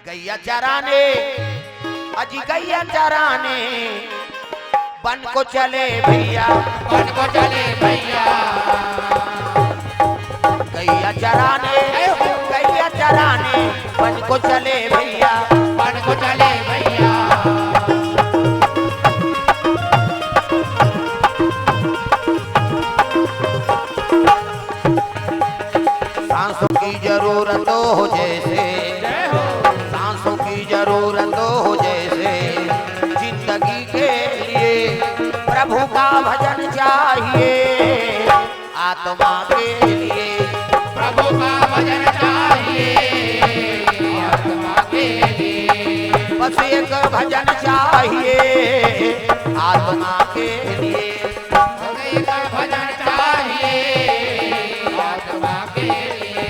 गैया चराने अजी गैया चराने बन को चले भैया, बन को चले भैया। गैया चराने बन को चले भैया, बन को चले भैया। सांसों की जरूरत हो जैसे, सांसों की जरूरत हो जैसे, जिंदगी के लिए प्रभु का भजन चाहिए, आत्मा के लिए प्रभु का भजन चाहिए, आत्मा के लिए बस एक भजन चाहिए, आत्मा के लिए एक भजन चाहिए, आत्मा के लिए।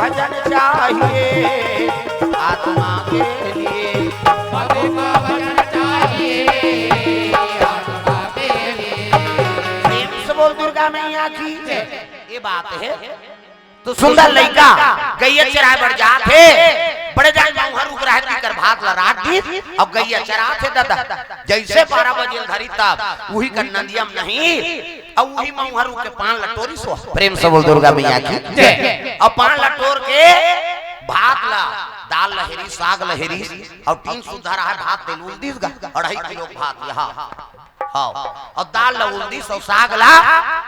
भजन चाहिए, आत्मा के लिए प्रभु का भजन चाहिए, आत्मा के लिए। प्रेम से बोल दुर्गा मैया की ये बात है। तो सुंदर लड़का गैया चराए बढ़ जाते, बड़े जान मौहर उग रहा है कर भात ला रात दी अब गैया चराते दादा जैसे 12 बजे धरी तब वही का नदियम नहीं अब वही मौहर के पान लटोरी सो। प्रेम से बोल दुर्गा मैया की अब पान लटोर के भात ला दाल लहरी साग लहरी और 3 सुधा रहा भात तेल दिस 2.5 किलो भात यहाँ हाँ और दाल ला उल्दी सौ साग ला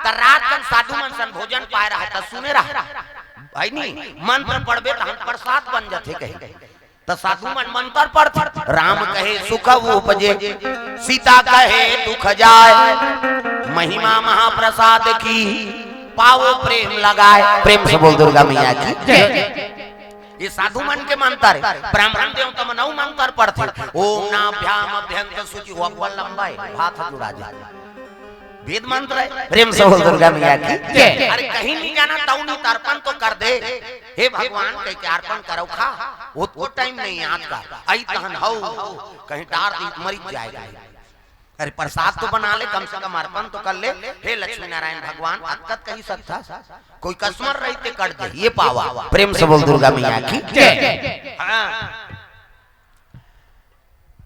त रात कन साधु मन सन भोजन पाए रहा त सुने रहा भाई नहीं मंत्र पढ़बे त हम प्रसाद बन जाते कहे त साधु मन मंत्र पढ़ते राम कहे सुख उपजे सीता कहे दुख जाए महिमा महाप्रसाद की पाओ प्रेम लगाए। प्रेम से बोल दुर्गा मैया की ये साधु मन के मंत्र ब्राह्मण देवता मनौ मंत्र पढ़ते ओम नाभ्याम अभ्यंग शुचि हुआ लंबा है हाथ जुड़ा जाए वेद मंत्र है। प्रेम से बोल दुर्गा मैया की अरे कहीं नहीं जाना तौनी तर्पण तो कर दे हे भगवान कह के अर्पण करो खा वो टाइम नहीं आज का आई तहन हो कहीं डार दी मर जाएगा। अरे प्रसाद तो बना ले कम से कम अर्पण तो कर ले। हे लक्ष्मी नारायण भगवान अक्कत कही सकता कोई कस्मर रहते कर दे ये पावा। प्रेम से बोल दुर्गा मैया की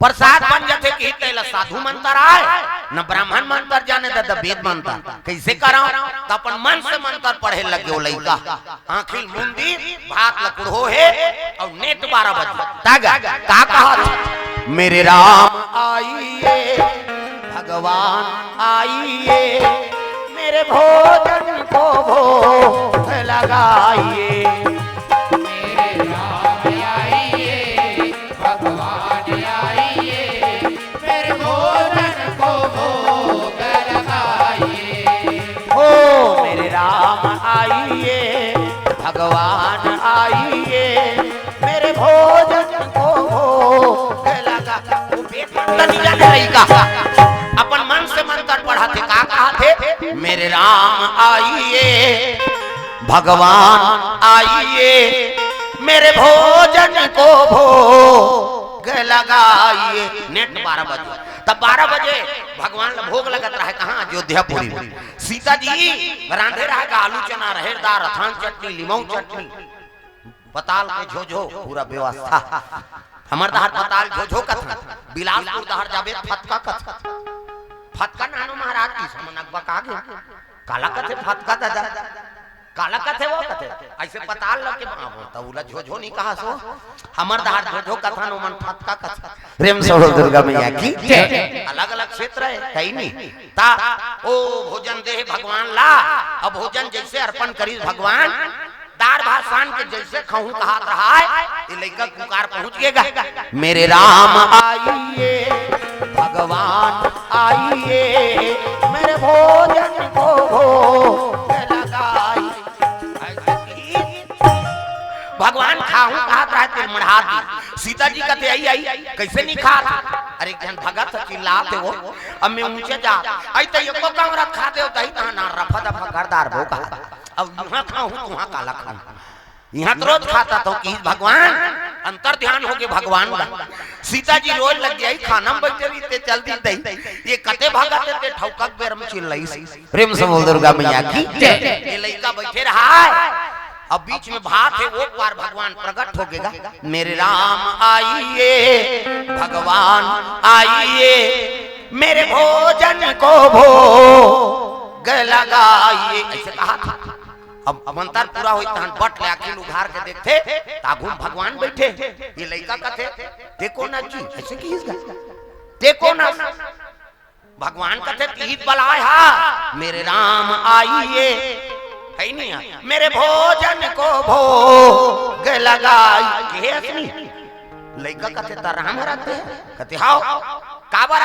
प्रसाद बन जाते कि तेला साधु मंत्र आए न ब्राह्मण मंत्र जाने द वेद मंत्र कैसे कराओ तो अपन मन से मंत्र पढ़े लगे ओ लइका आंखिल मुंदी भात लकुड़ो है और नेट 12 बजे तागा का कहा मेरे राम आइए भगवान आइए मेरे भोजन को भोग लगाइए। मेरे राम आइए भगवान आइए मेरे भोजन को भोग लगाइए। ओ मेरे राम आइए भगवान आइए मेरे भोजन को भोग लगा। अपन मन से मंत्र पढ़ाते का कहा थे मेरे राम आइए भगवान आइए मेरे भोजन को भोग लगाइए। नेट 12 बजे तब 12 बजे भगवान का भोग लगत रहा है कहाँ अयोध्यापुरी सीता जी रांधे रहा आलू चना रहेदार रथान चटनी लीमऊ चटनी पताल के झोझो पूरा व्यवस्था हमर दहर पताल झोझो कथा बिलासपुर दहर जाबे फतका कथा फतका नानो महाराज की समनक बका गया काला कथे फतका दादा काला कथे वो कथे ऐसे पताल लगे बनावो त उला झोझो नहीं कहा सो हमर दहर झोझो कथा नो मन फतका कथा। प्रेम से बोल दुर्गा मैया की अलग अलग क्षेत्र है कहीं नहीं ता ओ भोजन दे भगवान ला अब भोजन जैसे अर्पण करी भगवान दार भाषण के जैसे कहूं कहा रहा है ये लड़का पुकार पहुंच गएगा मेरे राम आइए भगवान आइए मेरे भोजन को भोग लगाइए। भगवान खाऊं कहा रहा है तेरे मढ़ा दी सीता जी कहते आई आई कैसे नहीं खा अरे जन भगत चिल्लाते वो अब मैं ऊंचे जा आई तो एको काम रखा दे तही तना ना रफा दफा करदार भो कहा अब यहाँ खाऊं तुहाँ काला खाऊं यहाँ तो रोज खाता तो कि भगवान अंतर ध्यान हो के भगवान का सीता जी रोज लग गई खाना में बैठे रही चलती दई ये कते भागा ते ठौकक बेर में चिल रही प्रेम से बोल दुर्गा मैया की ये लड़का बैठे रहा है अब बीच में भात है वो पार भगवान प्रकट हो गएगा मेरे राम आइए भगवान आइए मेरे भोजन को भोग लगाइए ऐसे कहा था। अब मंत्र पूरा होई तहन बट ले अखिल उघार के देखते तागुम भगवान बैठे ये लड़का कथे देखो ना जी ऐसे की इसका देखो ना भगवान कथे तीत बलाय हा मेरे राम आइए है नहीं मेरे भोजन को भोग लगाई के असली लड़का कथे ता राम रहते कथे हां काबर आ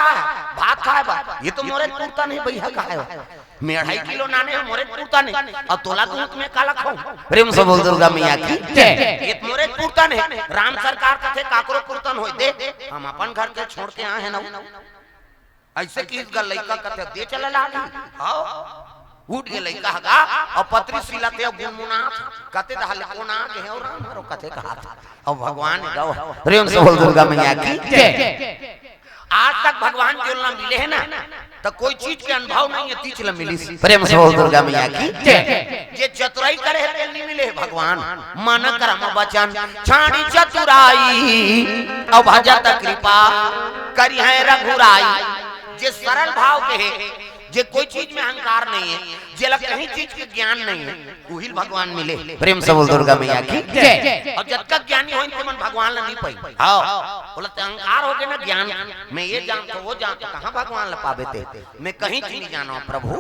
भात खाए बा ये तो मोरे टूटता नहीं भैया खाए मैं 2.5 किलो नाने मोरे टूटता नहीं और तोला दूध में काला खाऊं प्रेम से बोल दुर्गा मैया की ये मोरे टूटता नहीं राम सरकार कथे काकरो कीर्तन होई दे हम अपन घर के छोड़ के आए हैं ना ऐसे की इस लड़का कथे दे चले लागी हां उठ के लड़का हगा और पत्री सिलाते गुनमुना कते दहले कोना के है और राम हरो कथे कहा और भगवान गौ प्रेम से बोल दुर्गा मैया की आज तक भगवान जो ना मिले है ना तो कोई चीज के अनुभव नहीं है तीच ल मिली प्रेम से बोल दुर्गा मैया की जे चतुराई करे है नहीं मिले भगवान मन कर्म वचन छाड़ी चतुराई और भजत कृपा करी है रघुराई जे सरल भाव के है जे कोई चीज में अहंकार नहीं है जे लग कहीं चीज के ज्ञान नहीं है वही भगवान मिले प्रेम से बोल दुर्गा मैया की और जब तक ज्ञानी होई तो मन भगवान ला नहीं पाई हां बोला अहंकार हो के ना ज्ञान मैं ये जानता वो जानता कहां भगवान ला पावे थे मैं कहीं चीज नहीं जाना प्रभु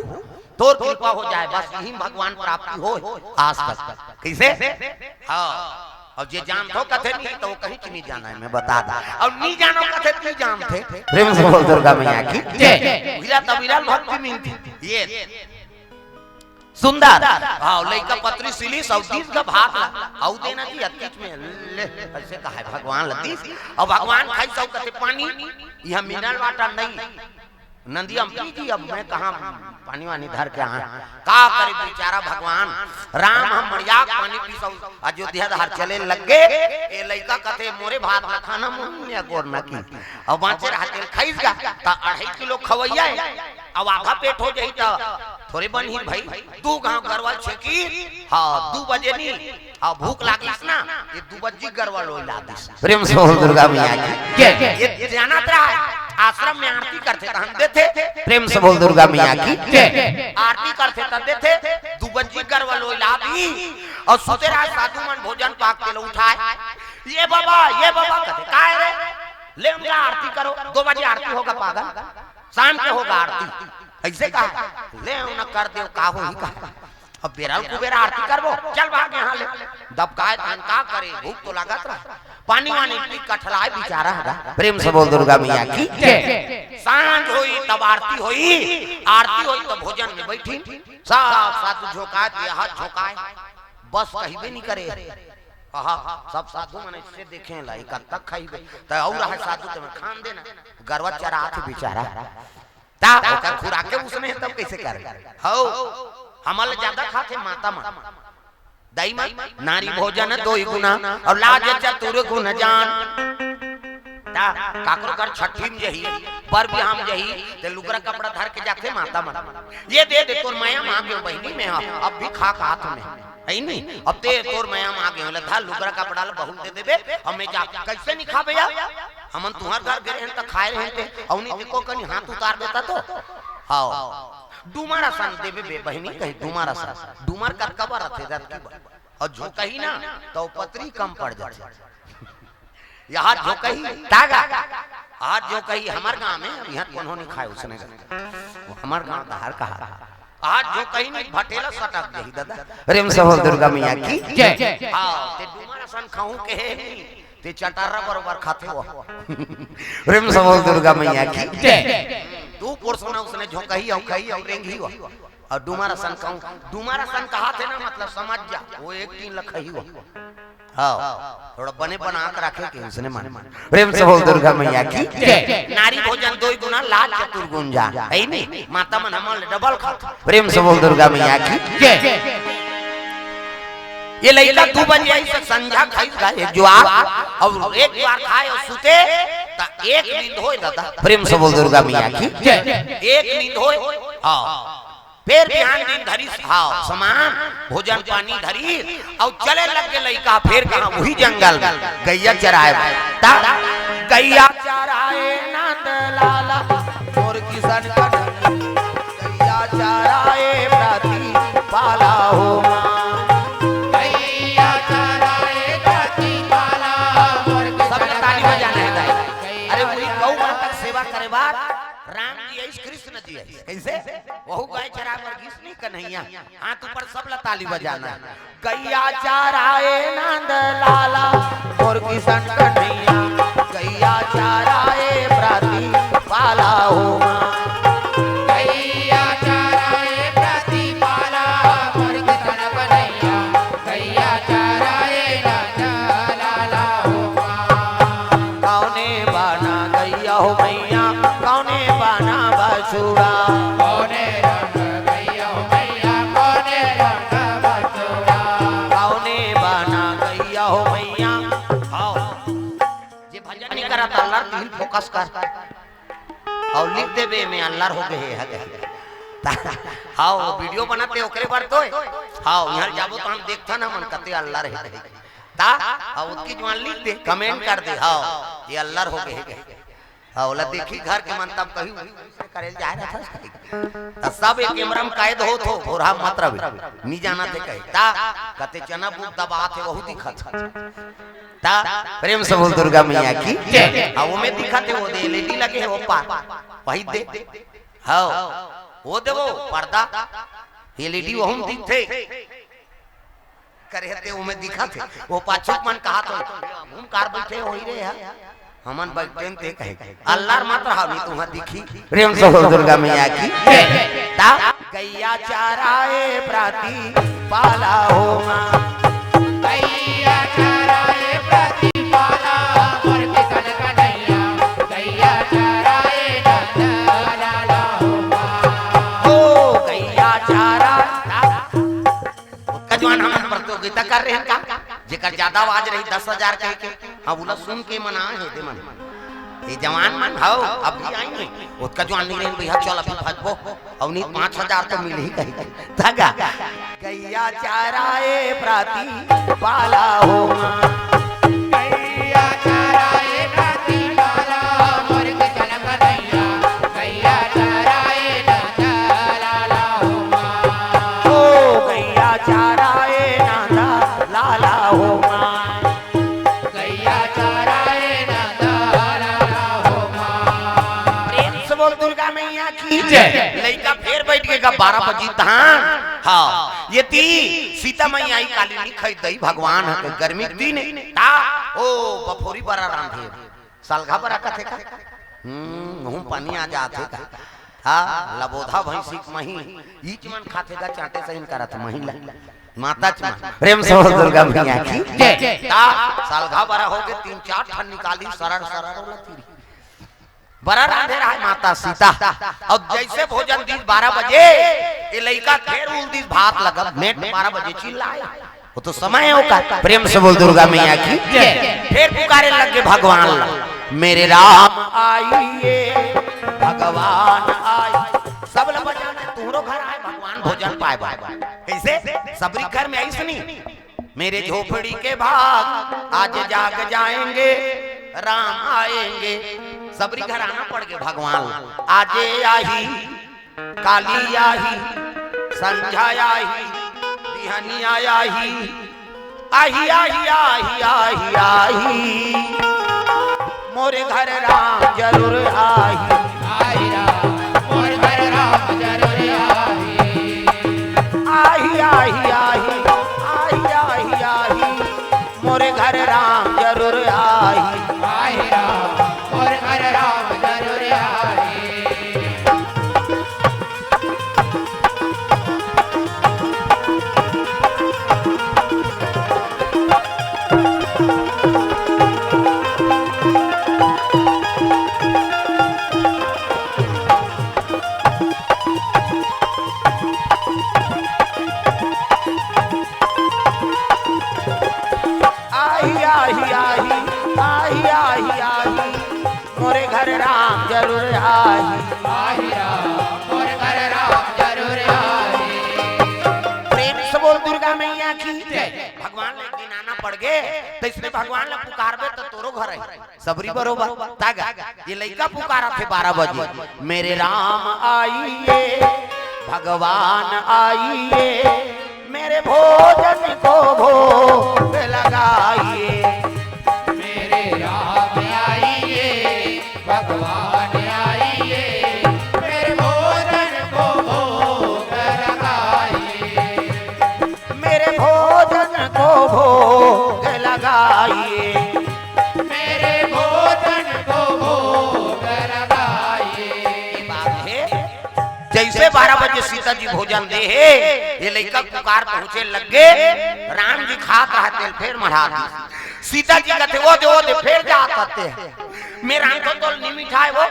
तोर कृपा हो जाए बस यही भगवान प्राप्ति हो आज तक कैसे हां और जे जानतो कथे नहीं तो वो कहीं की नहीं जाना है मैं बता दा और नहीं जानो कथे नहीं जानते प्रेम से बोल दुर्गा मैया की जय विरा तविरल भक्ति मिलती ये सुंदर हां लइका पत्री सिली सौदीस का भाग औ देना जी अतीत में ले ऐसे कहा है भगवान लतीस और भगवान खाई सौ कथे पानी यहां मिनरल वाटर नहीं नंदी अम्पी जी अब मैं कहां पानी वानी धर के आ का करे बेचारा भगवान राम हम मरिया पानी पी सौ अयोध्या धार चले लग गए ए लइका कथे मोरे भात में खाना मुंह गोर ना की अब बांचे रहते खाइस गा ता 2.5 किलो खवैया अब आधा पेट हो जाई ता थोड़े बनी भाई तू गांव गरवा छकी हां 2 बजे नी हां भूख लागिस ना ये 2 बजे गरवा लोई लादिस प्रेम से बोल दुर्गा मैया की ये जानत रहा आश्रम में आरती करते तो हम देते प्रेम से बोल दुर्गा मैया की आरती करते तो देते 2 बजे गरवा लोई लादी और सुते रात साधु मन भोजन पाक के लो उठाए ये बाबा कहते काय रे ले उनका आरती करो 2 बजे आरती होगा पागल शाम के होगा आरती ऐसे कहा ले उन कर दे का हो ही कहा अब बेराल कुबेरा आरती करबो चल भाग यहां ले दबकाए तन का करे भूख तो लागत रहा पानी वानी पी कठलाए बेचारा है प्रेम से बोल दुर्गा मैया की सांझ होई तब आरती होई तो भोजन में बैठी सब साधु झोका दिया हाथ झोकाए बस कहिबे नहीं करे हां सब साधु मन इससे देखे ला एक तक खाइबे त और है साधु तुम खान देना गरवा चरा थे बेचारा ता ओकर खुराके उसने तब कैसे करे हो हमल ज्यादा खाते माता मां दाई मां नारी भोजन 2 गुना और लाज चतुर गुण जान ता काकरो कर छठी में जही पर भी हम जही ते लुगरा कपड़ा धर के जाके माता मां ये दे तोर माया मांगे बहिनी में अब भी खा हाथ में है नहीं अब ते तोर माया मांगे होला था लुगरा कपड़ा ला बहुत दे देबे हम में जा कैसे नहीं खाबे या हमन तुम्हार घर गए हैं त खाए रहे थे औनी देखो कनी हाथ उतार देता तो हां डुमारा सन देबे बे बहिनी कही डुमारा सन डुमर कर कबर रथे जात और जो कही ना तो पत्री कम पड़ जाए यहाँ जो कही तागा आज जो कही हमार गांव में यहाँ उन्होंने खाए उसने वो हमार गांव का हर कहा आज जो कही नहीं भटेला सटक गई दादा प्रेम से बोल दुर्गा मैया की जय हां ते डुमारा सन खाऊं के ते चटारा बरोबर खाते हो प्रेम से बोल दुर्गा मैया की जय तू पुरुषों ने उसने झोंकही और रेंगी हो और डुमारा सन कहूं डुमारा सन कहा थे ना मतलब समझ जा वो 1-3 लखही हो हां थोड़ा बने बना कर रखे के उसने मान प्रेम से बोल दुर्गा मैया की जय नारी भोजन 2 गुना लाज चतुर गुण जान है नहीं माता मन हमल डबल खा प्रेम से बोल दुर्गा मैया की जय ये लड़का 2 बजे आई से संझा खाई गए ज्वार और एक बार खाए और सुते ता एक नींद होए दादा प्रेम से बोल दुर्गा मैया की एक नींद होए हां फिर बिहान दिन धरी हां सामान भोजन पानी धरी और चले लग के लड़का फिर कहां वही जंगल में गैया चराए ता गैया चराए नंद लाला और किसान का गैया चराए प्रति पाला हो राम जी है कृष्ण जी है कैसे वहु गाय चरा वर्गीस नहीं कन्हैया हाथ ऊपर सब ताली बजाना गैया चराए नंद लाला और किशन कन्हैया गैया चराए प्रति पाला हो गैया चराए प्रति पाला और किशन कन्हैया गैया चराए नंद लाला हो कौने बना गैया हो मैया कौने बना बछुड़ा कौने रंग गैया हो मैया कौने रंग बछुड़ा कौने बना गैया हो मैया आओ जे भजन नहीं करा त अल्लाह दिल फोकस कर और लिख देबे में अल्लाह हो गए है हां वीडियो बनाते ओकरे बार तो हां यहां जाबो तो हम देखता ना मन कते अल्लाह रहे ता और उसकी जवान लिख दे कमेंट कर दे हां ये अल्लाह हो गए औला देखी घर के मन तब कही करे जा रहा था सब एक कैमरा में कैद हो तो और हम मतलब नहीं जाना थे कहे ता कते चना बुक दबा थे वहु दिखत ता प्रेम से बोल दुर्गा मैया की आ वो में दिखत है वो दे एलईडी लगे है वो पार वही दे हां वो देवो पर्दा एलईडी वहु दिखते करे थे वो में दिखत है वो पाछुक मन कहा तो घूम कार बैठे होई रे है हमन बैठन ते कहे अल्लाह मात्र हावी तुहा दिखी प्रेम से दुर्गा मैया की ता गैया चराए प्रति पाला हो गैया चराए प्रति पाला और किशन कन्हैया गैया चराए नंद लाला हो गैया चरा कजवान हम प्रतियोगिता कर रहे हैं का जेकर ज्यादा आवाज रही 10,000 कह के अब उला सुन के मना है दे मन ये जवान मन हो अब भी आएंगे उसका जवान नहीं रहे भैया चल अभी भजबो और नहीं 5,000 तो मिल ही कहीं धागा गैया चराए प्रति पाला हो गैया चराए प्रति पाला और किशन कन्हैया गैया चराए नंद लाला हो गैया चराए नंद लाला हो गैया चराए नंद लाला हो प्रेम से बोल दुर्गा मैया की लड़का फिर बैठ के 12 बजी धान हाँ ये ती सीता मैया आई काली नहीं खाई दई भगवान है गर्मी दी नहीं ता ओ बफोरी बड़ा रांधे सालघा बड़ा कथे का मुंह पानी आ जाते का हाँ लबोधा भैंसी मही ईच मन खाते का चाटे से इनका रथ महिला माता प्रेम से दुर्गा मैया की ता सालघा बड़ा हो के 3-4 ठन निकाली सरर सरर तीरी बड़ा राधे रहा माता सीता और जैसे भोजन दी 12 बजे ये लड़का फिर उस दिन भात लगा नेट 12 बजे चिल्लाया वो तो समय होगा प्रेम से बोल दुर्गा मैया की फिर पुकारे लगे भगवान मेरे राम आइए भगवान आए सब लोग बजाने तुम्हारो घर आए भगवान भोजन पाए बाय कैसे सबरी घर में ऐसे नहीं मेरे झोपड़ी के भाग आज जाग जाएंगे राम आएंगे सबरी घर आना पड़ गए भगवान आजे आही काली आही संझा आही बिहनी आही आही आही आही आही आही मोरे घर राम जरूर आही आई राम मोर घर राम जरूर आई आही आही आही आही आही आही मोरे घर राम जरूर आही आई राम मोर घर राम जरूर आई आही मोरे घर राम जरूर आही। आही राम मोरे घर राम जरूर आही। प्रेम से बोल दुर्गा मैया की भगवान ने गिनाना पड़ गए तो इसने भगवान ने पुकारबे तो तोरो घर है सबरी बरोबर तागा ये लड़का पुकारा थे 12 बजे मेरे राम आइए भगवान आइए मेरे भोजन को भोग लगाइए। मेरे राम आइए भगवान आइए मेरे भोजन को भोग लगाइए। मेरे भोजन को भोग लगाइए। मेरे भोजन को भोग लगाइए। बात है जैसे 12 बजे सीता जी भोजन दे है ये लड़का पुकार पहुंचे लगे राम जी खा कहा तेल फिर मढ़ा दी सीता जी कहते वो दे फिर जा करते हैं मेरा आंखों तो नहीं मिठाई वो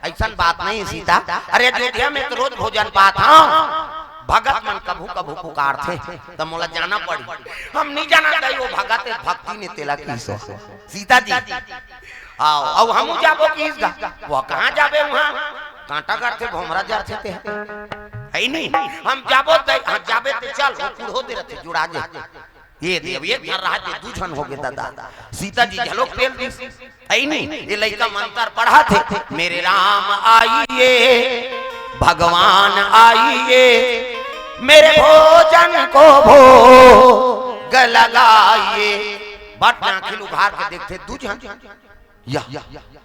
ऐसा बात नहीं सीता अरे अयोध्या में तो रोज भोजन पाता भगत मन कभू कभू पुकार थे तो मोला जाना पड़ी हम नहीं जाना चाहिए वो भगत भक्ति ने तेला की सीता जी आओ अब हम जाबो किस गा वो कहां जाबे वहां कांटा करते भोमरा जार थे है नहीं हम जाबो जाबे ते चल वो कुड़ो दे रहते जुड़ा जा ये दे अब एक घर रहा थे दूजन हो गए दादा सीता जी झलोक तेल दी है नहीं ये लड़का मंत्र पढ़ा थे मेरे राम आइए भगवान आइए मेरे भोजन को भोग लगाइए। बट आंखें उघार के देखते दूजन या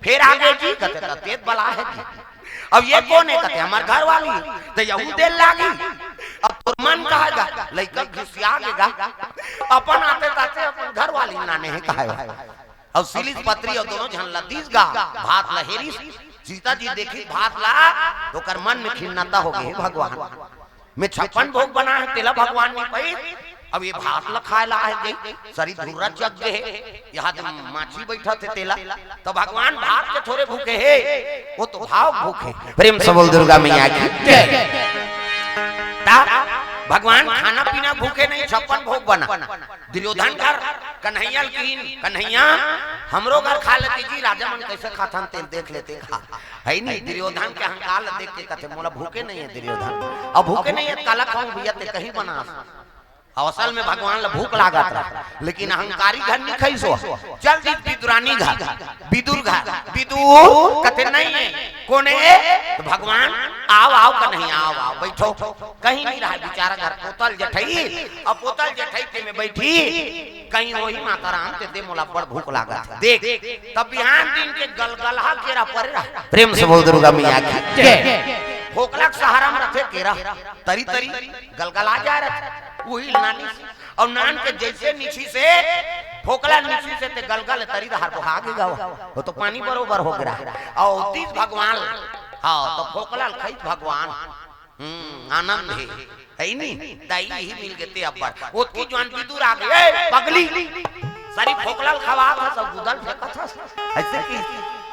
फिर आगे जी कहते तेज बला है जी अब ये कौन है कहते हमारे घर वाली तो यहू देर लागी अब तो मन कहेगा लड़का घुसिया गेगा अपन आते ताते अपन घर वाली नाने है कहे और सिलिस पत्री और दोनों झन लदीस गा भात लहेरी सीता जी देखी भात ला तो कर मन में खिन्नता हो गई भगवान में 56 भोग बना है तेला भगवान ने पई अब ये भात लखाए ला है गई शरीर धूरा जग गए यहाँ माछी बैठा थे तेला तो भगवान भात के थोड़े भूखे है वो तो भाव भूखे। प्रेम से बोल दुर्गा मैया की भगवान खाना पीना भूखे नहीं 56 भोग बना दुर्योधन घर कन्हैया कीन कन्हैया हमरो घर खा लेते जी राजा मन कैसे खाता हम तेल देख लेते खा है नहीं दुर्योधन के अहंकार देख के कहते मोला भूखे नहीं है दुर्योधन अब भूखे नहीं है काला खाऊं भैया ते कहीं बना असल में भगवान ला भूख लागत रहा लेकिन अहंकारी घर नहीं खाई सो चल दी विदुरानी घर विदुर घर विदुर कहते नहीं है कौन है तो भगवान आओ आओ का नहीं आओ आओ बैठो कहीं नहीं रहा बेचारा घर पोतल जठई अब पोतल जठई पे में बैठी कहीं वही माता राम के दे मोला बड़ भूख लागत देख तब बिहान दिन के गलगलहा केरा पर प्रेम से बोल दुर्गा मैया की भोकला सहारा में रखे केरा तरी तरी गलगला जा रहा वही नानी और नान के जैसे नीची से फोकला नीची से ते गलगल तरी दहार को आगे गाओ वो तो पानी बरोबर हो गया और तीस भगवान हां तो फोकला खई भगवान आनंद है नहीं दाई ही मिल गए अब पर वो की जवान विदुर आ गए पगली सारी फोकला खवा था सब गुदल फेंका था ऐसे की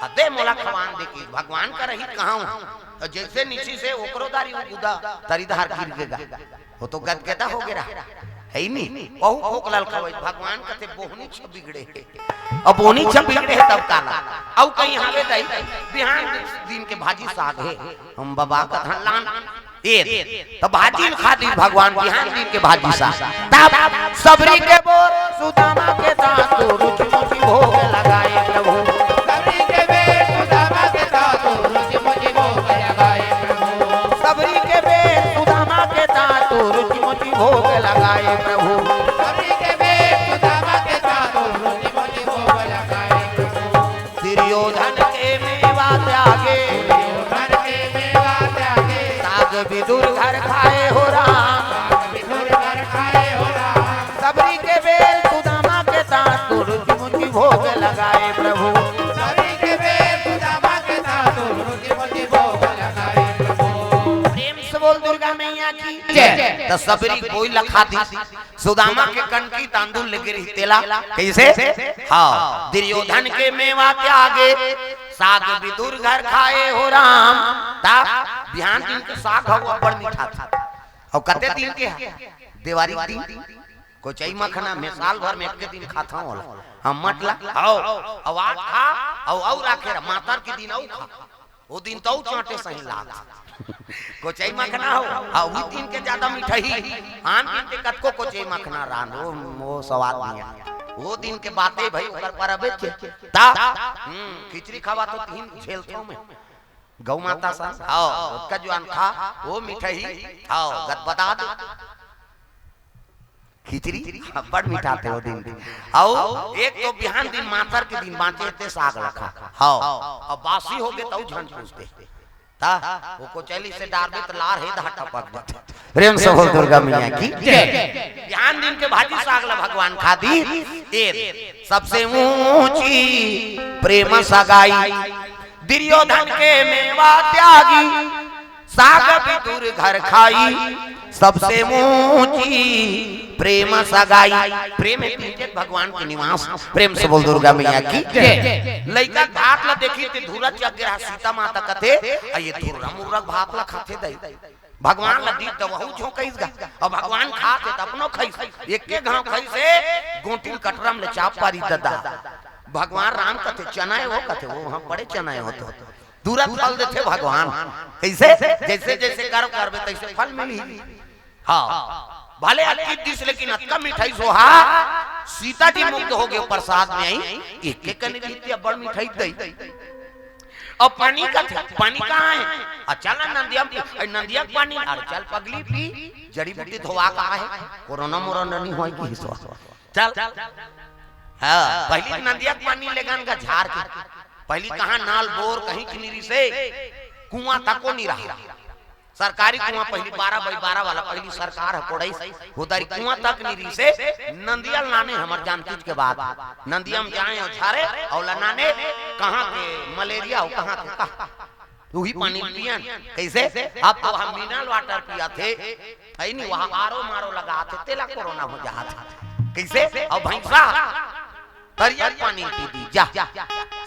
अदे मोला खवान देखी भगवान का रही कहां और जैसे नीची से ओकरोदारी गुदा तरी दहार गिर गएगा वो तो गदगदा हो गया है नहीं बहु फोकलाल खवाई भगवान कहते बोहनी छ बिगड़े अब बोहनी छ बिगड़े है तब काला अब कहीं हावे दई बिहान दिन के भाजी साग है हम बाबा का धनलान ए तो भाजी खा दी भगवान बिहान दिन के भाजी साग तब सबरी के बोर सुदामा के साथ रुचि मुचि भोग लगाए प्रभु सबरी के बेर सुदामा के साथ रुचि मुचि भोग लगाए प्रभु सबरी के बेर सुदामा के साथ रुचि मुचि भोग लगाए प्रभु सबरी के बेर सुदामा के साथ रुचि मुचि भोग लगाए प्रभु दुर्योधन के मेवा त्यागे दुर्योधन के मेवा त्यागे साग विदुर घर खाए हो राम विदुर घर खाए हो राम सबरी के बेर सुदामा के साथ रुचि मुचि भोग लगाए प्रभु सबरी के बेर सुदामा के साथ रुचि मुचि भोग लगाए प्रभु प्रेम से बोल दुर्गा मैया की जय। तो सबरी कोई लखा दी सुदामा के कनकी तांदुल लेके रही तेला कैसे हाँ दुर्योधन के मेवा त्यागे साग विदुर घर खाए हो राम ता बिहान दिन के साग हुआ बड़ मीठा था और कते दिन के दिवाली दिन कोचई मखना में साल भर में एक दिन खाता हूं हम मतला आओ आवाज खा और आखे मातर के दिन औ खा वो दिन तो चाटे सही लाग कोचई मखना हो आ वो दिन के ज्यादा मिठाई आन दिन के कतको कोचई मखना रान वो स्वाद नहीं वो दिन के बातें भाई ऊपर पर अबे ता खिचड़ी खावा तो तीन झेलतो में गौ माता सा आओ उसका जवान खा वो मिठाई आओ गत बता दो खिचड़ी बड़ मीठा थे वो दिन आओ एक तो बिहान दिन मातर के दिन बांचे थे साग रखा हां अब बासी हो गए तो झंझ पूछते ता वो कोचैली से डाल दे तो लार है ढाटा पक जाते प्रेम से बोल दुर्गा मैया की जय बिहान दिन के भाजी साग ला भगवान खा दी ए सबसे ऊंची प्रेम सगाई दुर्योधन के मेवा त्यागी साग भी दूर घर खाई सबसे ऊंची प्रेम सगाई प्रेम है भगवान के निवास प्रेम से बोल दुर्गा मैया की जय लइका भात ला देखी ते धूरत जगरा सीता माता कथे आ ये धुर्रा मुर्रा भात ला खाते दई भगवान ला दी तो वहु झोकईस गा और भगवान खाते त अपनो खईस एक के गांव खई से गोंटिन कटरम ले चाप पारी ददा भगवान राम कथे चनाए वो कथे वो हां बड़े चनाए होते दूरत फल देते भगवान कैसे जैसे जैसे कर्म करबे तैसे फल मिली हां भले अटकी दिस लेकिन अटका मिठाई सोहा सीता जी मुक्त हो गए प्रसाद में आई एक एक कने दी बड़ मिठाई दई और पानी का पानी कहां है अच्छा नंदिया पानी और चल पगली पी जड़ी बूटी धोवा का है कोरोना मोरोना नहीं होई की हिस्सा चल हां पहली नंदिया पानी लेगन का झाड़ के पहली कहां नाल बोर कहीं किनीरी से कुआं तक को नहीं रहा सरकारी कुआं पहली 12x12 वाला पहली सरकार है कोड़ई उधर कुआं तक नहीं से नंदिया लाने हमर जानतीज के बाद नंदिया में जाए और झारे और लाने कहां के मलेरिया हो कहां के वही पानी पियन कैसे अब तो हम मिनरल वाटर पिया थे है नहीं वहां आरो मारो लगा थे तेला कोरोना हो जा था कैसे और भैंसा तरिया पानी पी दी जा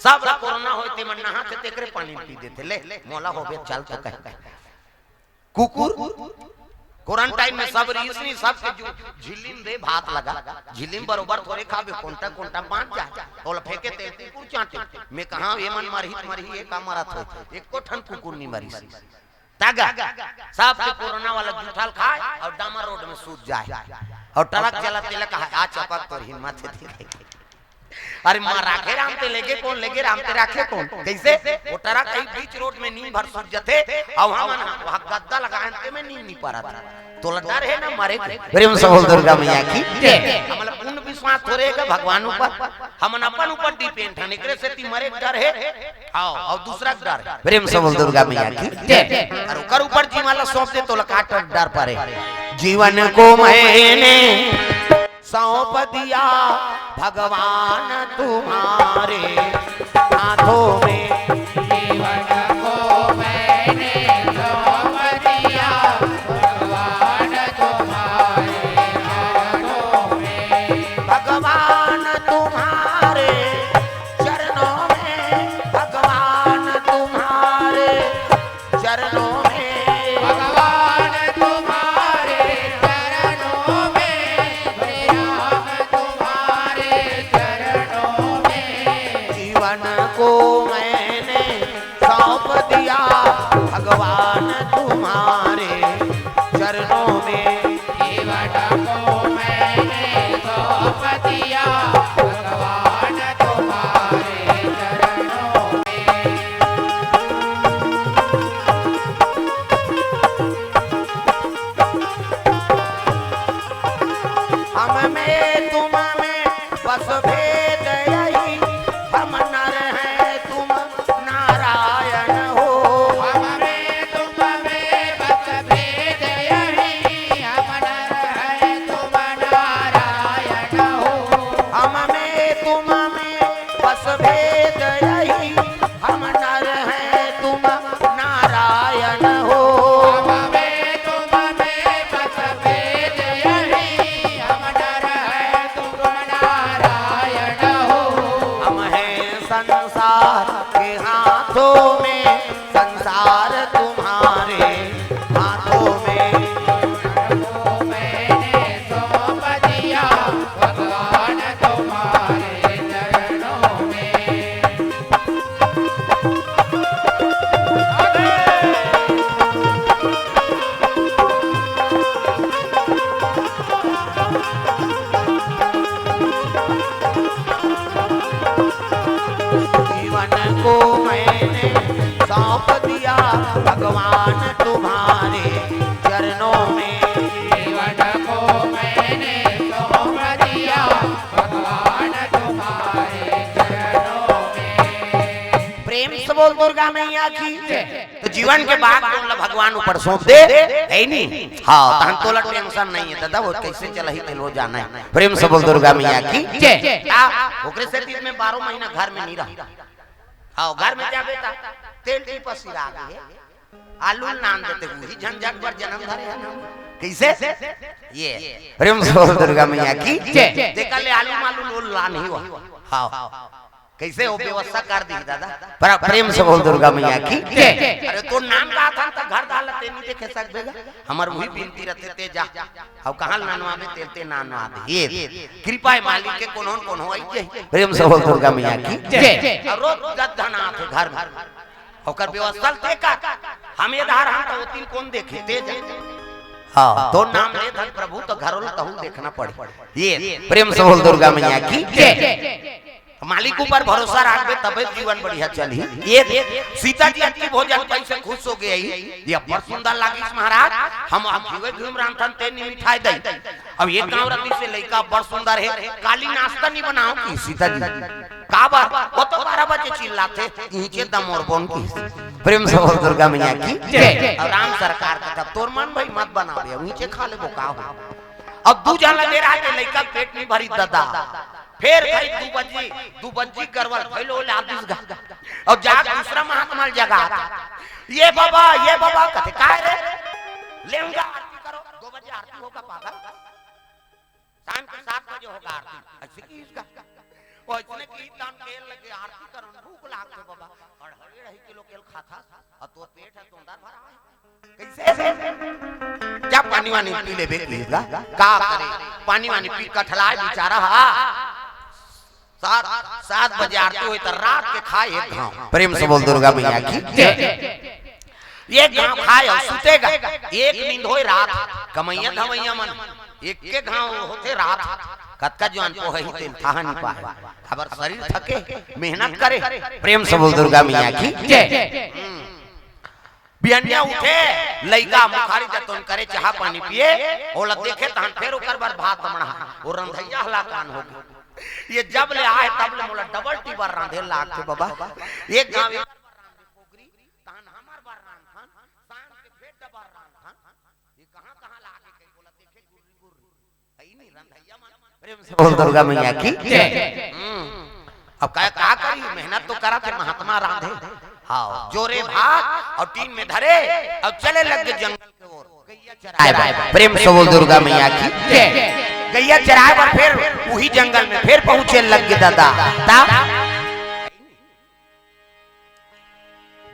सब कोरोना होते मन नहा थे तेकरे पानी पी देते ले मोला होबे चल तो कह कुकुर क्वारंटाइन में सब रीसनी सब के जो झिल्लिम दे भात लगा झिल्लिम बरोबर थोड़े खाबे कोंटा कोंटा बांट जा और फेंके ते कुकुर चाटे मैं कहां ये मन मरही एक का मरा था एक को ठन कुकुर नहीं मरी तागा सब के कोरोना वाला जूठल खाए और डामर रोड में सूत जाए और ट्रक चलाते लगा आ चपक तो हिम्मत से अरे मां राखे राम ते लेके कौन लेके राम ते राखे कौन कैसे वो ट्रक कहीं बीच रोड में नींद भर सूत जाते और हम वहां गद्दा लगाए ते में नींद नहीं पड़ा था तो डर है ना मारे प्रेम से बोल दुर्गा मैया की जय हमला पूर्ण विश्वास थोड़ेगा भगवान ऊपर हम अपन ऊपर डिपेंड है एकरे से ती मरे डर है आओ और दूसरा डर है प्रेम से बोल दुर्गा मैया की जय और ओकर ऊपर जी वाला सौंप दे तो काट डर पड़े जीवन को मैंने सौंप दिया भगवान तुम्हारे हाथों में जीवन को मैंने सौंप दिया भगवान तुम्हारे हाथों में भगवान तुम्हारे चरणों में भगवान तुम्हारे चरणों में भगवान तुम्हारे चरणों में राम तुम्हारे चरणों में जीवन को मैंने सौंप दिया भगवान तुम्हारे चरणों में जीवन को मैंने सौंप दिया भगवान तुम्हारे चरणों में हम में तुम में बस भेद यही हम नर हैं तुम नारायण हो हमें तुम में बस भेद यही हम नर हैं तुम नारायण हो हम में तुम में बस भेद यही हम नर हैं तुम नारायण हो हमें तुम में बस भेद यही हम नर हैं तुम नारायण हो हम हैं संसार के हाथों में संसार तुम्हारे हाथों में को मैंने सौंप दिया भगवान तुम्हारे जीवन को मैंने सौंप दिया भगवान तुम्हारे चरणों में। जीवन को मैंने सौंप दिया भगवान तुम्हारे चरणों में। प्रेम से बोल दुर्गा मैया की। तो जीवन के बाद तो भगवान ऊपर सौंप दे है नहीं। हाँ तहन तोला टेंशन नहीं है दादा, वो कैसे चल ही तेल हो जाना है। प्रेम से बोल दुर्गा मैया की। ओकरे से तीन में 12 महीना घर में नहीं रहा। हाँ घर में जा बेटा तेल की पसीरा गए आलू नान देते हुई झंझट पर जन्म धरे है ना कैसे ये प्रेम से बोल दुर्गा मैया की। देखा ले आलू मालू ला नहीं हुआ। हाँ कैसे वो व्यवस्था कर दी दादा। पर प्रेम से बोल दुर्गा मैया की। अरे तो नाम का था तो घर डाल ते नहीं देखे सकबेगा। हमर वही बिनती रहते ते जा अब कहां नानवाबे तेलते नानवाबे ये कृपा है मालिक के कोनो कोनो आई जे। प्रेम से बोल दुर्गा मैया की। रोज धना थे घर में ओकर व्यवस्था ते का हम ये धार हम तो तीन कौन देखे ते जा। हाँ तो नाम ले धन प्रभु तो घरों तहु देखना पड़े। ये प्रेम से बोल दुर्गा मैया की। मालिक ऊपर भरोसा रखबे तबे जीवन बढ़िया चली। ये सीता जी अच्छी भोजन कैसे खुश हो गई। ये बड़ सुंदर लागी महाराज। हम जीवे घूम रहा था ते मिठाई दई। अब ये गांव रती से लड़का बड़ सुंदर है काली नाश्ता नहीं बनाओ की सीता जी का बार वो तो 12 बजे चिल्लाते नीचे दम और बोन की। प्रेम से बोल दुर्गा मैया की। और राम सरकार का तब तोर मन भाई मत बनावे नीचे खा ले बोका हो। अब दू जान लगे रहा के लड़का पेट नहीं भरी दादा फिर भाई 2 बजे करवल फैलो ले आदिस गा और जा दूसरा महात्मा जगह ये बाबा कहते काय रे लेंगा आरती करो 2 बजे आरती होगा पागल शाम के 7 बजे होगा आरती ऐसे की इसका वो इतने कीर्तन तेल लगे आरती करो भूख लागते बाबा और हरे रही किलो केल खाता और तो पेट है तो अंदर भरा कैसे क्या पानी वानी पी ले बेगा का करे पानी वानी पी कठलाए बेचारा। 7 बजे आरती हुई तो रात के खाए एक घाव। प्रेम से बोल दुर्गा मैया की। एक घाव खाए और सुतेगा एक नींद होए रात कमैया धमैया मन एक के घाव होते रात कतका जवान को है तेल था नहीं पाए खबर शरीर थके मेहनत करे। प्रेम से बोल दुर्गा मैया की। बिहनिया उठे लइका मुखारी जतन करे चाह पानी पिए ओला देखे तहन फिर ओकर बार भात बना ओ रंधैया हला कान हो गए। ये जब ले आए तब ले मोला डबल टीबर रांधे लाग के बाबा एक गांव एक बार रांधे पोगरी तहन हमर बार रांध खान शाम के फिर डबर रांध खान ये कहां लागे के बोला देखे गुर्री गुर्री है नहीं रंधैया मन। प्रेम से बोल दुर्गा मैया की। अब का करी मेहनत तो करा थे महात्मा रांधे। हाँ जोरे भात और टीन में धरे और चले लग गए जंगल की ओर गैया चराए। प्रेम से बोल दुर्गा मैया की। गैया चराए पर फिर वही जंगल में फिर पहुंचे लग गए दादा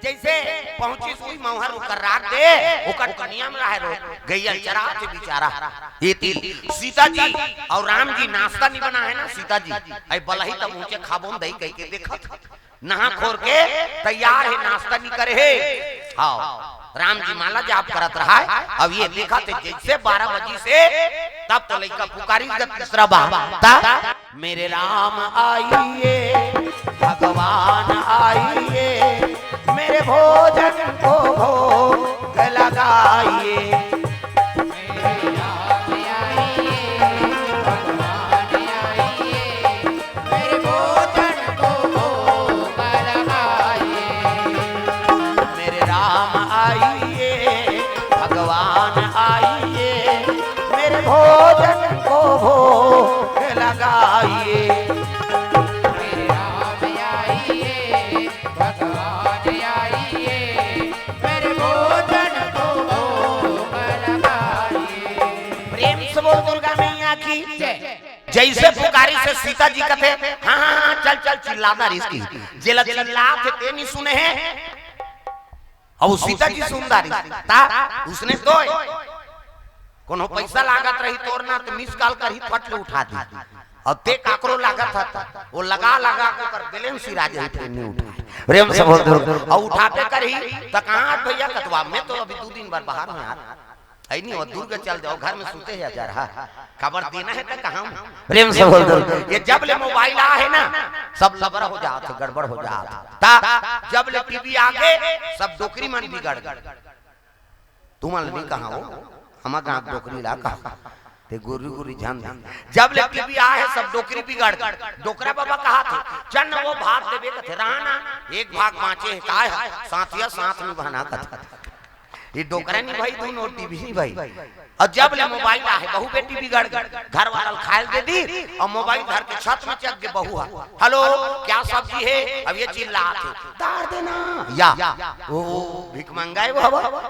जैसे पहुंची सुई मौहर उकर रात दे उकर कन्या में रहे रो गैया चरा के बेचारा ये सीता जी और राम जी नाश्ता नहीं बना है ना सीता जी आई बलही तब ऊंचे खाबों दई कह के देखत नहा खोर के तैयार है नाश्ता नहीं करे है। हाँ राम जी माला जाप करत रहा है। अब ये देखा थे जैसे 12 बजे से तब तो लड़का पुकारी तीसरा बार मेरे राम आइए भगवान आइए मेरे भोजन को भोग लगाइए। भोजन को भोग लगाइए मेरे राम आइए भगवान आइए मेरे भोजन को भोग लगाइए। प्रेम से बोल दुर्गा मैया की। जैसे पुकारी से सीता जी कहते हाँ चल चिल्लाना इसकी जेला चिल्लाते ते नहीं सुने हैं और सीता जी सुंदर उसने तो कोनो पैसा लागत रही तोरना तो मिस कॉल कर ही फट ले उठा दी और ते काकरो लागत था वो लगा के कर बैलेंस ही राज नहीं उठाए। प्रेम से बोल और उठाते कर ही तो कहां भैया कतवा में तो अभी 2 दिन बाद बाहर में यार है नहीं और दूर के चल जाओ घर में सूते है जा रहा खबर देना है तो कहाँ प्रेम से बोल दो ये जब ले मोबाइल आ है ना सब लबरा हो जाता गड़बड़ हो जाता जब ले टीवी आगे सब डोकरी मन बिगड़ गए तुम नहीं कहा हो हमारा गाँव डोकरी ला कहा ते गुरु गुरु जान जब ले टीवी आ है सब डोकरी बिगड़ गए डोकरा बाबा कहा थे चल वो भाग देवे कथे रहना एक भाग बाँचे है साथिया साथ में बहना कथा ये डोकरा नहीं भाई दोनों टीवी नहीं भाई और जब ले मोबाइल आ है बहू बेटी बिगड़ गई घर वाला खाए दे दी और मोबाइल घर के छत में चक के बहू हेलो क्या सब्जी है अब ये चिल्ला थे दार देना या ओ भिख मंगाए वो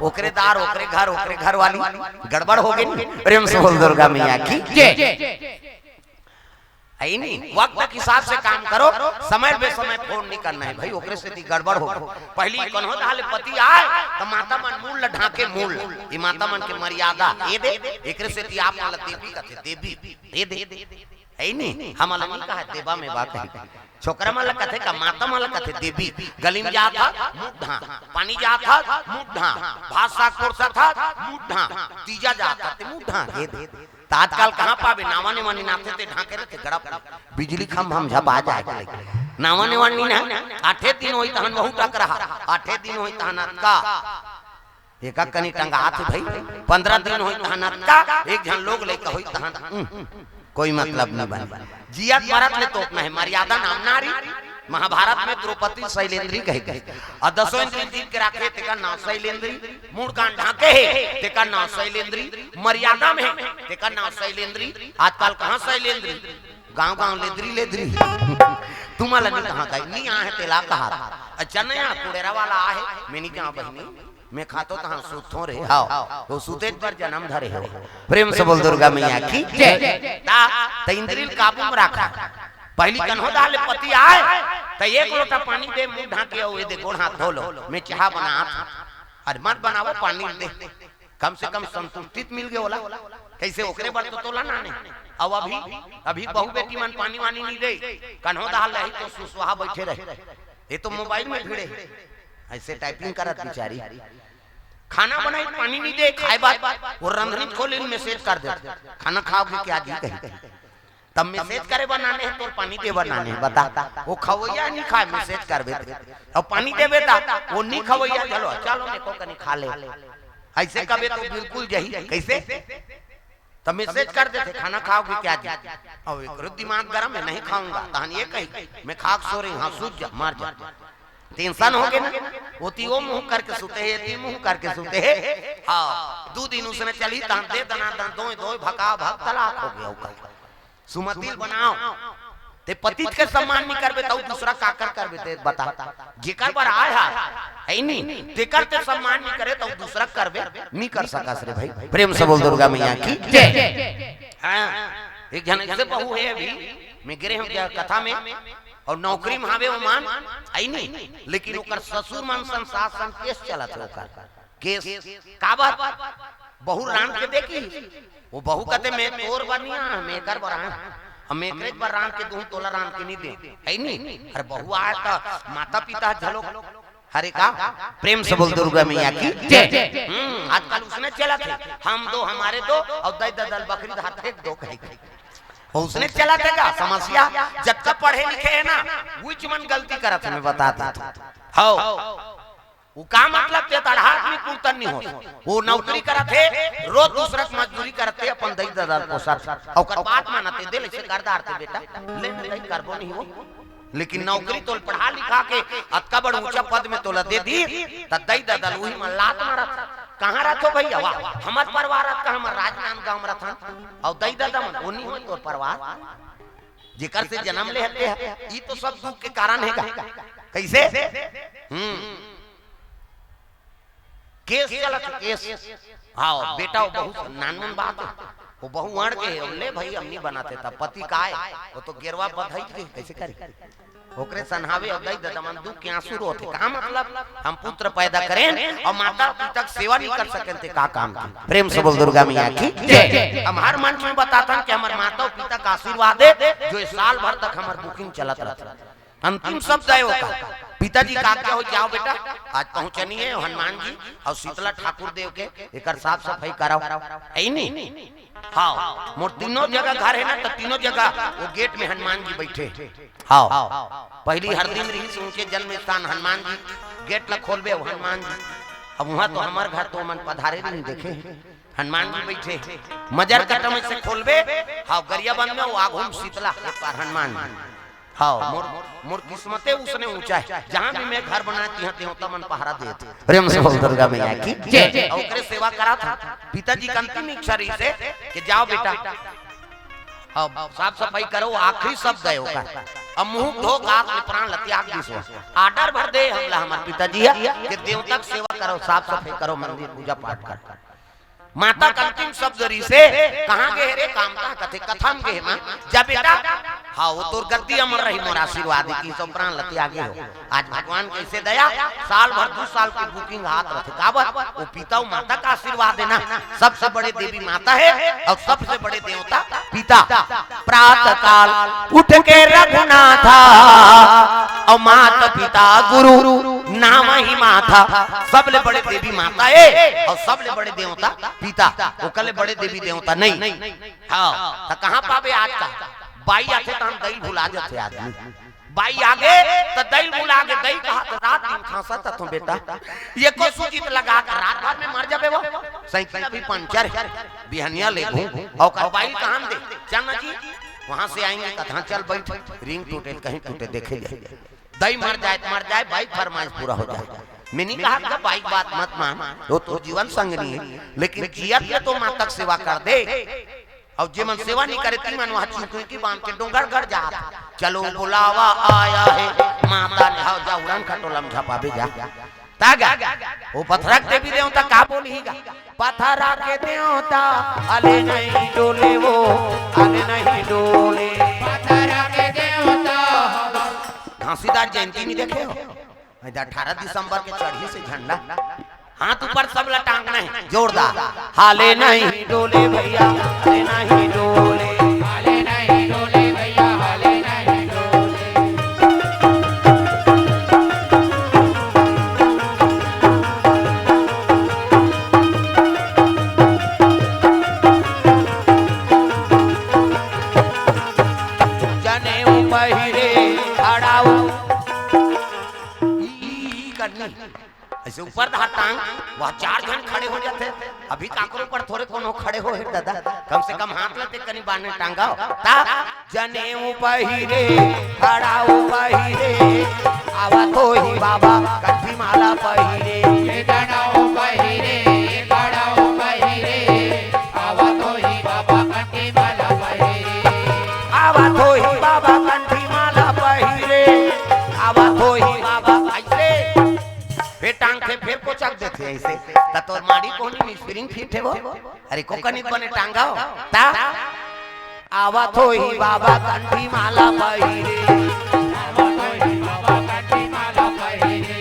ओकरे दार ओकरे घर वाली गड़बड़ हो गई प्रेम से बोल दुर्गा मैया की जय है नहीं वक्त के हिसाब से काम करो समय बे समय फोन नहीं करना है भाई ओकरे से गड़बड़ हो पहली कन्हो दाले पति आए तो माता मन मूल ढाके मूल ये माता मन के मर्यादा ये दे एकरे से आप वाला देवी कथे देवी ये दे है नहीं हम अलग नहीं कहा देवा में बात है छोकरा माला कथे का माता माला कथे देवी गली में जाता मुद्धा पानी जाता मुद्धा भात साग कोरसा था मुद्धा तीजा जाता मुद्धा ये दे आजकल कहाँ पावे नावाने वानी नाथे ते ढाके रहते गड़प बिजली खम हम झप आ जाए नावाने वानी ना 8 दिन होई तहन बहुत टक रहा 8 दिन होई तहन का एक कनी टंगा हाथ भाई 15 दिन होई तहन का एक जन लोग लेके होई तहन कोई मतलब न बन जियत मरत ले तो अपना है मर्यादा नाम नारी महाभारत में द्रौपदी शैलेंद्री कहे गए और 10 इंद्री जीत के रखे तेका नाम शैलेंद्री मूड कान ढाके है तेका नाम शैलेंद्री मर्यादा में तेका नाम शैलेंद्री आजकल कहाँ शैलेंद्री गांव गांव लेद्री तुम्हारा नहीं कहाँ का नहीं आ है तेला कहा अच्छा नया कुड़ेरा वाला आ है मैं नहीं कहा बहनी मैं खातो तहाँ सूतो रे हां वो सूते पर जन्म धरे हो प्रेम से बोल दुर्गा मैया की जय ता इंद्रिल काबू में रखा पहली कन्हो दाले पति आए तो एक लोटा पानी दे मुंह ढाके ये दे गोड़ हाथ धो लो मैं चाह बना अरे मत बनाओ पानी दे कम से कम संतुष्टित मिल गया होला कैसे ओकरे बार तो तोला ना ने अब अभी बहू बेटी मन पानी वानी नहीं दे कन्हो दाल रही तो सुसुहा बैठे रहे ये तो मोबाइल में भिड़े ऐसे टाइपिंग करत बेचारी खाना बनाई पानी नहीं दे खाए बात वो रंधनी खोले मैसेज कर दे खाना खाओगे क्या जी कहीं तब मैसेज करे बनाने हैं तो पानी दे बनाने हैं बता वो खवैया नहीं खाए मैसेज कर बेटे और पानी दे बेटा वो नहीं खवैया चलो चलो मैं तो कहीं खा ले ऐसे कबे तो बिल्कुल यही कैसे तब मैसेज कर देते खाना खाओगे क्या जी और एक दिमाग गरम है नहीं खाऊंगा तहन ये कही मैं खाक सो रही हाँ सूझ जा मार जा टेंशन हो गए ना वो तीओ मुंह करके सुते है ती मुंह करके सुते है हाँ 2 दिन उसने चली तहन दे दना दो भका भक तलाक हो गया सुमतिल बनाओ ते पति के सम्मान नहीं करबे तो दूसरा काकर करबे ते बता जेकर पर आया है नहीं तेकर ते सम्मान नहीं करे तो दूसरा करबे नहीं कर सकस रे भाई प्रेम से बोल दुर्गा मैया की जय हां एक जन से बहू है अभी मैं गिरे हम कथा में और नौकरी में हावे मान आई नहीं लेकिन ओकर ससुर मन संशासन केस चलत है ओकर केस का बात बहू रान के देखी वो बहू कहते मैं तोर बनिया मैं कर बरा हम एकरेज पर रान के दूं तोला रान के नहीं दे है नहीं अरे बहू आया तो माता पिता झलो हरे का प्रेम से बोल दुर्गा मैया की जय आजकल उसने चला थे हम दो हमारे दो और दई ददल बकरी हाथ एक दो कहीं उसने चला थे का समस्या जब तक पढ़े लिखे है ना विच मन गलती करत मैं बताता हां वो का मतलब ते तड़हाट में कुर्तन नहीं हो वो नौकरी करत है रोज दूसरा मजदूरी करते अपन दई ददल पोसत और बात मानते दिल से करदार थे बेटा ले नहीं करबो नहीं हो लेकिन नौकरी तो पढ़ा लिखा के अतका बड़ ऊंचा पद में तोला दे दी त दई ददल वही में लात मारत कहां रहतो भैया हमर परिवार का हमर राजनाम गांव रथन और दई ददम ओनी हो तोर परिवार जेकर से जन्म ले हते ई तो सब दुख के कारण है का कैसे केस चलत केस हां बेटा बहुत नानमुन बात वो बहु अड़ के ले भाई हम नहीं बनाते तब पति का है वो तो गिरवा बधाई के कैसे करे ओकरे सनहावे और दई ददमन दुख के आंसू रोते का मतलब हम पुत्र पैदा करें और माता पिता की सेवा नहीं कर सकें ते का काम की प्रेम से बोल दुर्गा मैया की जय हम हर मंच में बताता कि हमारे माता पिता का आशीर्वाद है जो साल भर तक हमार बुकिंग चलत रहता अंतिम शब्द है वो का पिताजी का क्या हो, जाओ बेटा आज पहुंचनी है हनुमान जी और शीतला ठाकुर देव के एक साफ सफाई कराओ। है नहीं? हाँ, मोर तीनों जगह घर है ना, तो तीनों जगह वो गेट में हनुमान जी बैठे। हाँ, पहली हर दिन रही से उनके जन्म स्थान हनुमान जी, गेट ला खोलबे हनुमान जी। अब वहाँ तो हमार घर तो मन पधारे नहीं देखे, हनुमान जी बैठे मजर कटम से खोलबे। हाँ, गरिया बंद में वो आगुम शीतला पर हनुमान जी। हाँ, मोर किस्मते उसने ऊंचा है, जहाँ भी मैं घर बनाती हूँ त्यों मन पहरा देते। प्रेम से बोल दुर्गा मैया की जय। और करे सेवा करा था पिताजी की अंतिम इच्छा रही से कि जाओ बेटा साफ सफाई करो, आखिरी शब्द है होगा। अब मुंह धो गात में प्राण त्याग दिसो, आर्डर भर दे हमला हमारे पिताजी कि देवता की सेवा करो, साफ सफाई करो, मंदिर पूजा पाठ कर। माता का अंतिम शब्द री से कहाँ गए रे कामता कथे कथम गए मां जा बेटा। हाँ, वो तोर गद्दी अमर रही, मोर आशीर्वाद की सब प्राण लते आगे हो। आज भगवान कैसे दया, साल भर 2 साल की बुकिंग हाथ रखे काबर वो पिता और माता का आशीर्वाद है ना। सबसे बड़े देवी माता है और सबसे बड़े देवता पिता। प्रातः काल उठ के रघुनाथा और माता पिता गुरु नाम ही माता। सबले बड़े देवी माता है और सबले बड़े देवता पिता, वो कले बड़े देवी देवता नहीं। हाँ, तो कहाँ पावे आज का बाई आते तो हम दही भुला जाते आदमी। बाई आगे तो दही भुला के दही कहा तो रात दिन खांसा था तुम बेटा, ये को सूजित लगा कर रात भर में मर जाबे वो। साइकिल भी पंचर है, बिहनिया ले घूम और बाई कहाँ दे चलना जी, वहां से आएंगे कहाँ चल बैठ, रिंग टूटे कहीं टूटे देखे जाए, दही मर जाए बाई फरमाइश पूरा हो जाए। मैंने कहा कि बाइक बात मत मान, वो तो जीवन संगनी है, लेकिन जियत तो माता की सेवा कर दे। और जे मन सेवा नहीं करे ती मन वहां चुकी की बांध के डोंगर घर जा। चलो बुलावा आया है माता ने, हां जा उड़ान खटोलम झपाबे जा तागा। वो पथरक देवी देवता का बोलीगा, पथरा के देवता अले नहीं डोले, वो अले नहीं डोले। पथरा के देवता घासीदार जयंती नहीं देखे हो, 18 दिसंबर के चढ़ी से झंडा हाथ ऊपर सब लटांगना है जोरदार। हाले नहीं डोले भैया, हाले नहीं डोले, हाले नहीं डोले भैया, हाले नहीं डोले। जनेऊ पहिरे खड़ाऊ करनी ऐसे ऊपर टांग, वह 4 जन खड़े हो जाते। अभी काकरों पर थोड़े कोनो खड़े हो है दादा, कम से कम हाथ लेते कनी बाने टांगाओ ता। जनेऊ पहिरे खड़ाऊ पहिरे आवा तो ही बाबा कंठी माला पहिरे। ये जनेऊ पहिरे खड़ाऊ पहिरे आवा तो ही बाबा कंठी माला पहिरे। आवा तो ही बाबा कंठी माला पहिरे, आवा तो ही बाबा ऐसे फिर टांग थे फिर को चक देते ऐसे तो माड़ी कोनी में स्प्रिंग फिट है वो। अरे कोकनी बने टांगाओ ता। आवा तो ही बाबा कंठी माला पहिरे, आवा तो ही बाबा कंठी माला पहिरे।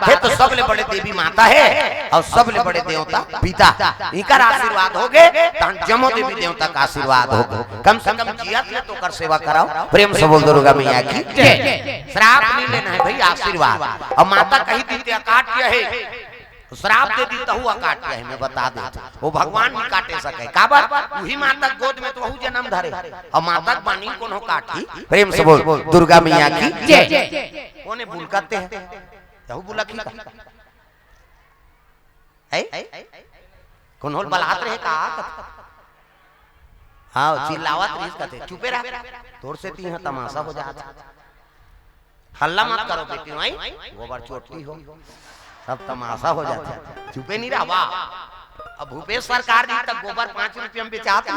है तो सबले बड़े देवी माता है और सबले बड़े देवता पिता। इनका आशीर्वाद हो गए तो जमो देवी देवता का आशीर्वाद हो गए। कम से कम जियत में तो कर सेवा कराओ। प्रेम से बोल दुर्गा मैया की जय। श्राप नहीं लेना है भाई, आशीर्वाद। और माता कही दी काट्य है, श्राप दे दी तो हुआ काट है, मैं बता देता वो भगवान नहीं काटे सके काबर वही माता गोद में तो वही जन्म धरे और माता बानी कौन हो काटी। प्रेम से बोल दुर्गा मैया की जय। कोने भूल करते हैं यहू बोला की है कौन होल बलात रहे का। हाँ चिल्लावत रही कहते चुपे रह तोर से ती तमाशा हो जाता। हल्ला मत करो बेटी, आई गोबर चोटी हो सब तमाशा हो जाता, चुपे नहीं रहा। वाह, अब भूपेश सरकार जी तक गोबर 5 रुपये में बेचाते,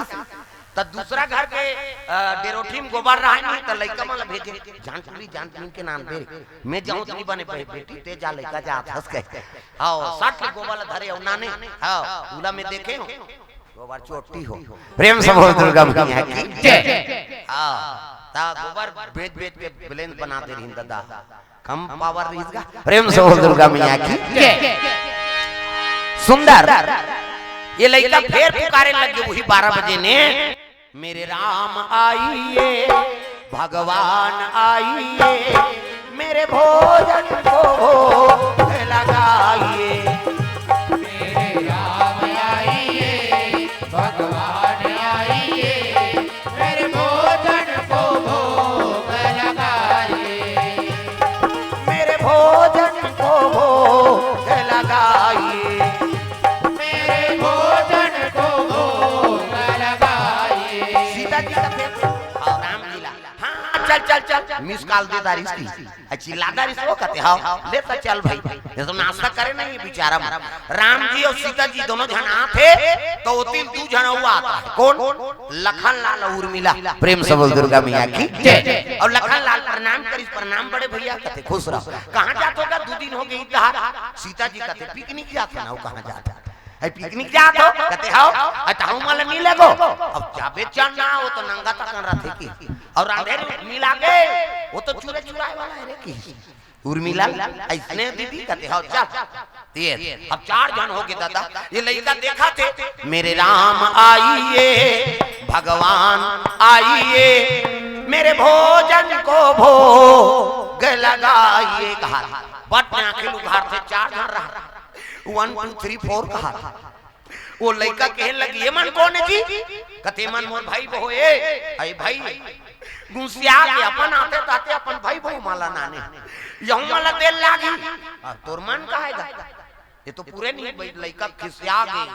तब दूसरा घर के डेरोठी में गोबर रहा नहीं तो लड़का मतलब भेजे जान के नाम दे मैं जाऊं नहीं बने बेटी ते जा लड़का जा हंस के आओ 60 के गोबर धरे और नाने आओ उला में देखे हो गोबर चोटी हो। प्रेम से बोल दुर्गा मैया की जय। हां ता गोबर बेच के ब्लेंड बना दे रही दादा, कम पावर रही इसका। प्रेम से बोल दुर्गा मैया की जय। सुंदर ये लड़का फिर पुकारे लगे वही 12 बजे ने, मेरे राम आइए भगवान आइए, मेरे भोजन को भोग लगाइए। मेरे राम आइए भगवान आइए, मेरे भोजन को भोग लगाइए। मेरे भोजन को भोग लगाइए। चल मिस कॉल दे दारिस की अच्छी लादारिस वो कहते हां लेता चल भाई, ये तो नाश्ता करे नहीं बेचारा। राम जी और सीता जी दोनों जन आते तो ओतिल 2 जन हुआ आता है। कौन? लखन लाल और उर्मिला। प्रेम से बोल दुर्गा मैया की जय। और लखन लाल प्रणाम करिस, प्रणाम बड़े भैया कहते खुश रहो। कहां जात होगा 2 दिन हो गई इधर। सीता जी कहते पिकनिक जाते ना, कहां जाता है पिकनिक जात हो कहते हां अताऊ माल मिलेगो। अब जाबे चलना वो तो नंगा तक रथे की और अंधेर मिला गए वो तो चूरे चुराए वाला है रे की उर्मिला ऐसने दीदी कहते हां चल ये। अब 4 जन हो गए दादा। ये लड़का देखा थे मेरे राम आइए भगवान आइए, मेरे भोजन को भोग लगाइए। कहा बट में आंखें उघार से 4 जन रहा 1 2 3 4 कहा। वो लड़का कहे लगी ये मन कौन है जी? कहते मन मोर भाई बहो ए भाई गुसिया के अपन आते ताते अपन भाई बहो माला नाने यहू माला देल लागी तोर मन कहेगा। ये तो पूरे नहीं लड़का खिसिया गए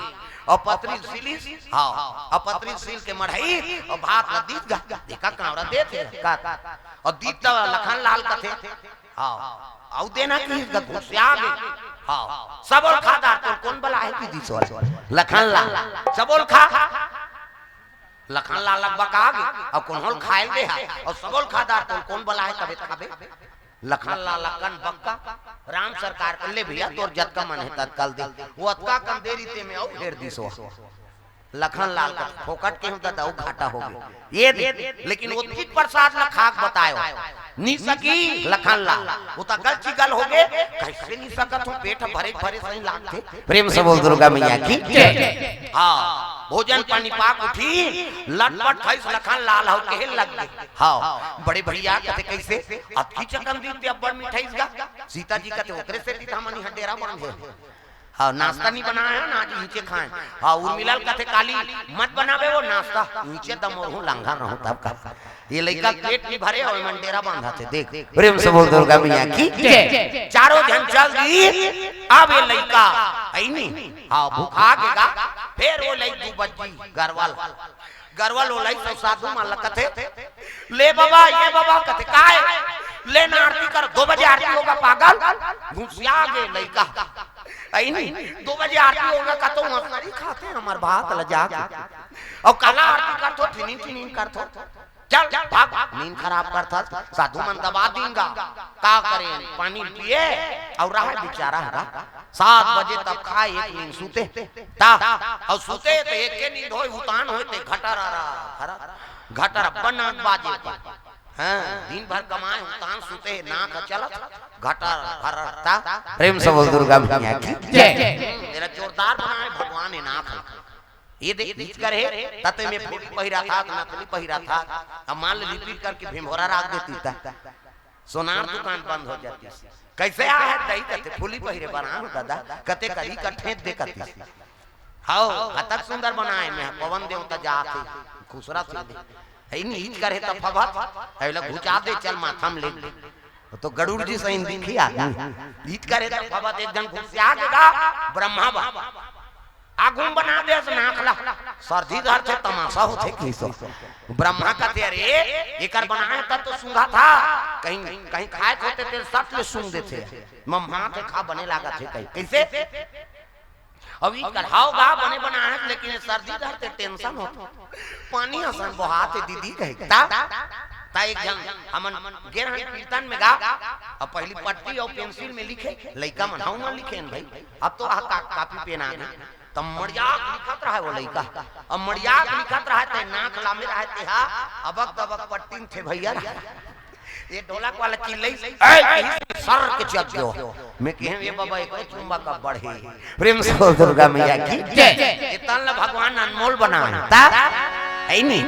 और पत्री सिली हां और पत्री सिल के मढ़ई और भात लदीत गा देखा कावरा देते का और दीत लखन लाल कथे हां आउ देना की गुसिया गए। हां सबोल खादार तो कौन बला है की दिसो लखन लाल सबोल खा लखन लाल बका गे और कौन होल खाए दे है और सबोल खादार तो कौन बला है कबे खाबे। लखन लाल कन बक्का राम सरकार कर ले भैया तोर जत का मन है तत्काल दे वो अतका कम देरी ते में और ढेर दिसो। लखन लाल का फोकट के होता था वो घाटा हो गया ये दे, लेकिन वो तीत प्रसाद ला खाक बतायो नी सकी लखन लाल वो तो गलती गल हो गए कैसे नहीं सकत हो पेट भरे भरे सही लागते। प्रेम से बोल दुर्गा मैया की जय। हां भोजन पानी पाक उठी लटपट खैस लखन लाल हो के लग गए। हां बड़े भैया कहते कैसे अतकी चकन दी अब्बड़ मिठाई गा सीता जी कहते ओकरे से दी हमनी हडेरा बांधे। हाँ नाश्ता नहीं बनाया ना आज नीचे खाएं। हाँ उर्मिला कहते काली मत बनावे वो नाश्ता नीचे दम और हूँ लांघा रहूं तब का। ये लड़का पेट नहीं भरे और मंडेरा बांधा थे देख। प्रेम से बोल दुर्गा मैया की जय। 4 जन चल दी। अब ये लड़का आई नहीं हाँ भूखा गेगा फिर वो लड़की बच्ची गरवाल वो लड़की साधु मान कथे ले बाबा ये बाबा कथे काय लेना आरती कर 2 बजे आरती होगा पागल घुसिया गे लड़का आई नहीं 2 बजे आरती होगा का तो मसरी खाते हैं हमार भात लजा के और काला आरती कर तो टिनिन कर तो चल भाग नींद खराब करता साधु मन दबा देंगा का करे पानी पिए और रहा बेचारा है 7 बजे तक खाए एक नींद सूते ता और सूते तो एक के नींद होए उतान होए ते घटर अपन बाजे हां दिन भर कमाए उतान सूते नाक चलत घटर भरता। प्रेम से बोल दुर्गा मैया की जय। तेरा जोरदार बनाए भगवान ने नाक ये देख करे तते में फूटी पहिरा था नकली पहिरा था अब मान ले रिपीट करके भीमोरा राख देती था सोनार दुकान बंद हो जाती। कैसे आया दही कहते फूली पहिरे बना दादा कते करी कठे दे करती हां अतक सुंदर बनाए मैं पवन देवता जाते खुसरा से दे है नीच करे त फबत है घुचा दे चल माथम ले तो गरुड़ जी सही दिखी आ नीच करे त फबत एक जन घुसिया गेगा ब्रह्मा आगुम बना दे नाखला सर्दी दर से तमाशा होते कैसो ब्रह्मा का तेरे एकर बनाया था तो सूंघा था कहीं कहीं खाए होते तेरे सट ले सूंघ देते मम्मा के खा बने लागा थे कहीं कैसे अभी कढ़ाओ गा बने बनाए लेकिन सर्दी दर से टेंशन होता पानी आसान बहाते दीदी कहे ता एक जन हमन गेरहन कीर्तन में गा अब पहली पट्टी और पेंसिल में लिखे लइका मनाऊ ना लिखे भाई अब तो कापी पेन आ गई तब मड़ियाक लिखत रहा वो लइका अब मड़ियाक लिखत रहा ते नाक लामे रहा ते हा अबक दबक पट्टी थे भैया ये ढोलक वाला चिल्लाई सर के चक दो मैं कहे ये बाबा एक चुम्बा का बढ़े प्रेम से दुर्गा मैया की जय ये तन भगवान अनमोल बना ता है नहीं